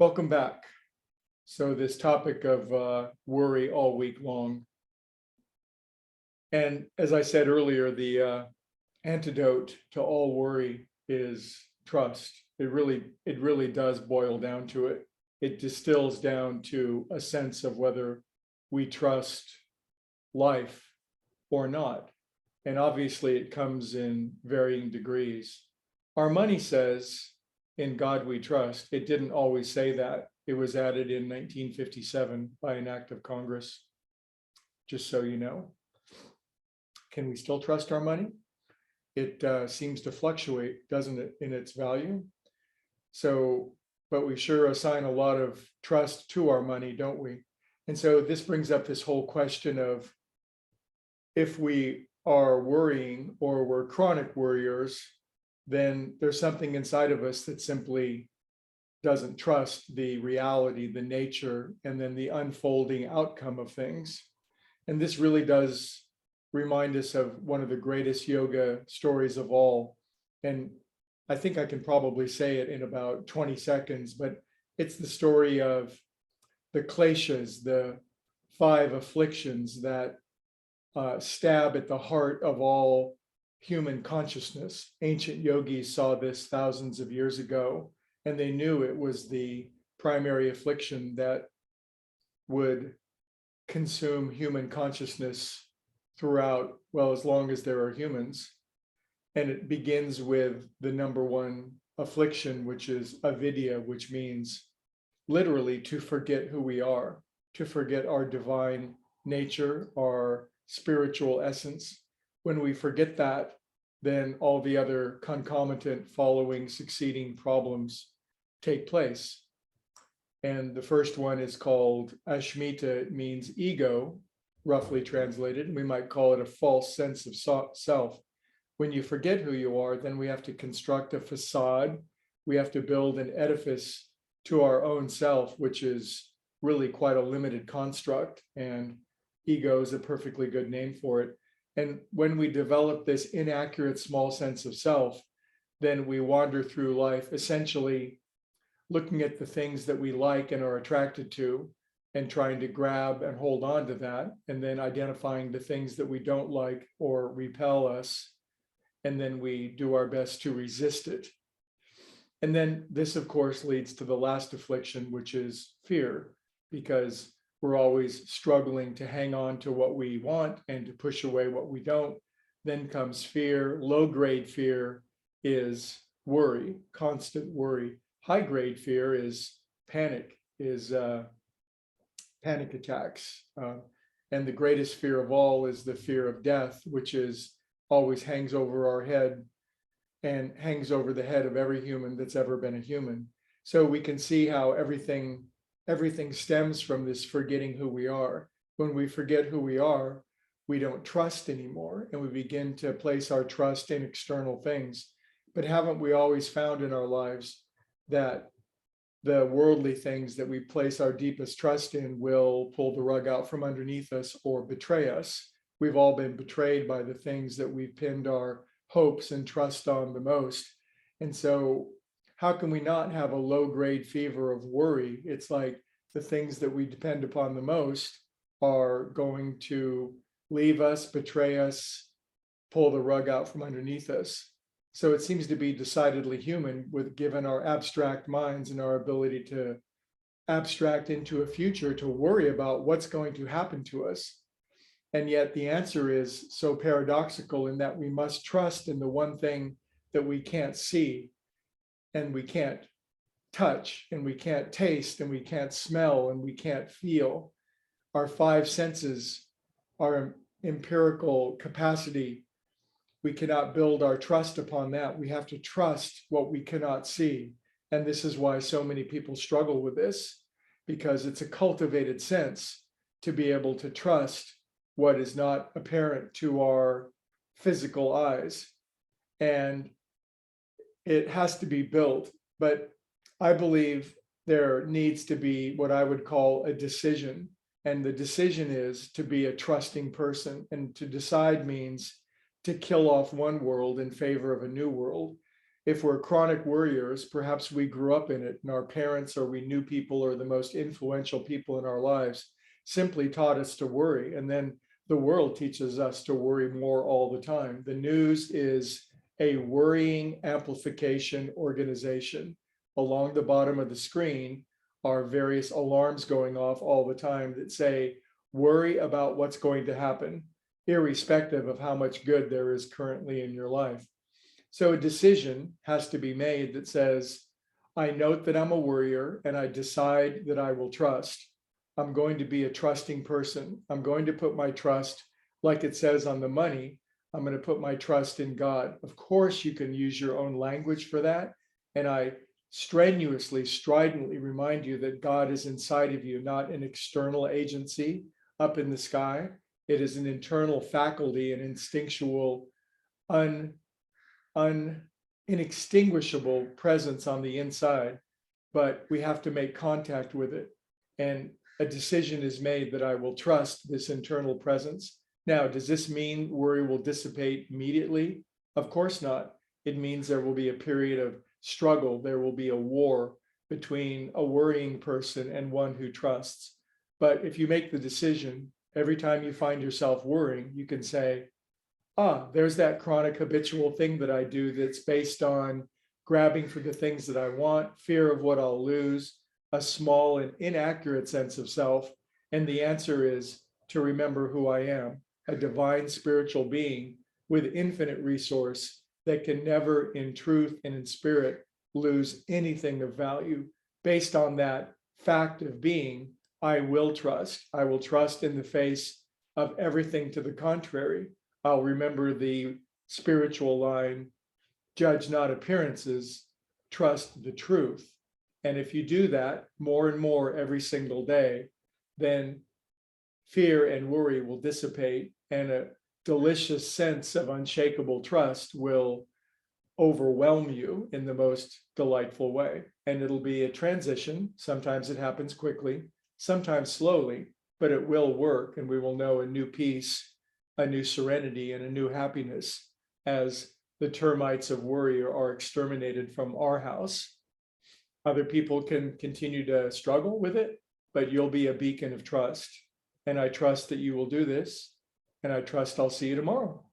Welcome back. So this topic of worry all week long. And as I said earlier, the antidote to all worry is trust. It really does boil down to it. It distills down to a sense of whether we trust life or not. And obviously it comes in varying degrees. Our money says, "In God we trust." It didn't always say that. It was added in 1957 by an act of Congress, just so you know. Can we still trust our money? It seems to fluctuate, doesn't it, in its value? So, but we sure assign a lot of trust to our money, don't we? And so this brings up this whole question of if we are worrying or we're chronic worriers, then there's something inside of us that simply doesn't trust the reality, the nature, and then the unfolding outcome of things. And this really does remind us of one of the greatest yoga stories of all. And I think I can probably say it in about 20 seconds, but it's the story of the kleshas, the 5 afflictions that stab at the heart of all human consciousness. Ancient yogis saw this thousands of years ago, and they knew it was the primary affliction that would consume human consciousness throughout, well, as long as there are humans. And it begins with the number one affliction, which is avidya, which means literally to forget who we are, to forget our divine nature, our spiritual essence. When we forget that, then all the other concomitant following succeeding problems take place. And the first one is called Ashmita. It means ego, roughly translated. We might call it a false sense of self. When you forget who you are, then we have to construct a facade. We have to build an edifice to our own self, which is really quite a limited construct. And ego is a perfectly good name for it. And when we develop this inaccurate small sense of self, then we wander through life essentially looking at the things that we like and are attracted to and trying to grab and hold on to that, and then identifying the things that we don't like or repel us, and then we do our best to resist it. And then this, of course, leads to the last affliction, which is fear, because we're always struggling to hang on to what we want and to push away what we don't. Then comes fear. Low-grade fear is worry, constant worry. High-grade fear is panic, panic attacks. And the greatest fear of all is the fear of death, which is always hangs over our head and hangs over the head of every human that's ever been a human. So we can see how everything stems from this forgetting who we are. When we forget who we are, we don't trust anymore, and we begin to place our trust in external things. But haven't we always found in our lives that the worldly things that we place our deepest trust in will pull the rug out from underneath us or betray us? We've all been betrayed by the things that we've pinned our hopes and trust on the most. And so how can we not have a low-grade fever of worry? It's like the things that we depend upon the most are going to leave us, betray us, pull the rug out from underneath us. So it seems to be decidedly human, with given our abstract minds and our ability to abstract into a future, to worry about what's going to happen to us. And yet the answer is so paradoxical in that we must trust in the one thing that we can't see and we can't touch and we can't taste and we can't smell and we can't feel. Our 5 senses, our empirical capacity, we cannot build our trust upon that. We have to trust what we cannot see. And this is why so many people struggle with this, because it's a cultivated sense to be able to trust what is not apparent to our physical eyes. And it has to be built. But I believe there needs to be what I would call a decision. And the decision is to be a trusting person. And to decide means to kill off one world in favor of a new world. If we're chronic worriers, perhaps we grew up in it and our parents or we knew people or the most influential people in our lives simply taught us to worry. And then the world teaches us to worry more all the time. The news is a worrying amplification organization. Along the bottom of the screen are various alarms going off all the time that say, worry about what's going to happen, irrespective of how much good there is currently in your life. So a decision has to be made that says, I note that I'm a worrier and I decide that I will trust. I'm going to be a trusting person. I'm going to put my trust, like it says on the money, I'm going to put my trust in God. Of course, you can use your own language for that. And I strenuously, stridently remind you that God is inside of you, not an external agency up in the sky. It is an internal faculty, an instinctual, inextinguishable presence on the inside, but we have to make contact with it. And a decision is made that I will trust this internal presence. Now, does this mean worry will dissipate immediately? Of course not. It means there will be a period of struggle. There will be a war between a worrying person and one who trusts. But if you make the decision, every time you find yourself worrying, you can say, there's that chronic habitual thing that I do that's based on grabbing for the things that I want, fear of what I'll lose, a small and inaccurate sense of self. And the answer is to remember who I am, a divine spiritual being with infinite resource that can never in truth and in spirit lose anything of value. Based on that fact of being, I will trust. I will trust in the face of everything to the contrary. I'll remember the spiritual line, judge not appearances, trust the truth. And if you do that more and more every single day, then fear and worry will dissipate and a delicious sense of unshakable trust will overwhelm you in the most delightful way. And it'll be a transition. Sometimes it happens quickly, sometimes slowly, but it will work and we will know a new peace, a new serenity, and a new happiness as the termites of worry are exterminated from our house. Other people can continue to struggle with it, but you'll be a beacon of trust. And I trust that you will do this, and I trust I'll see you tomorrow.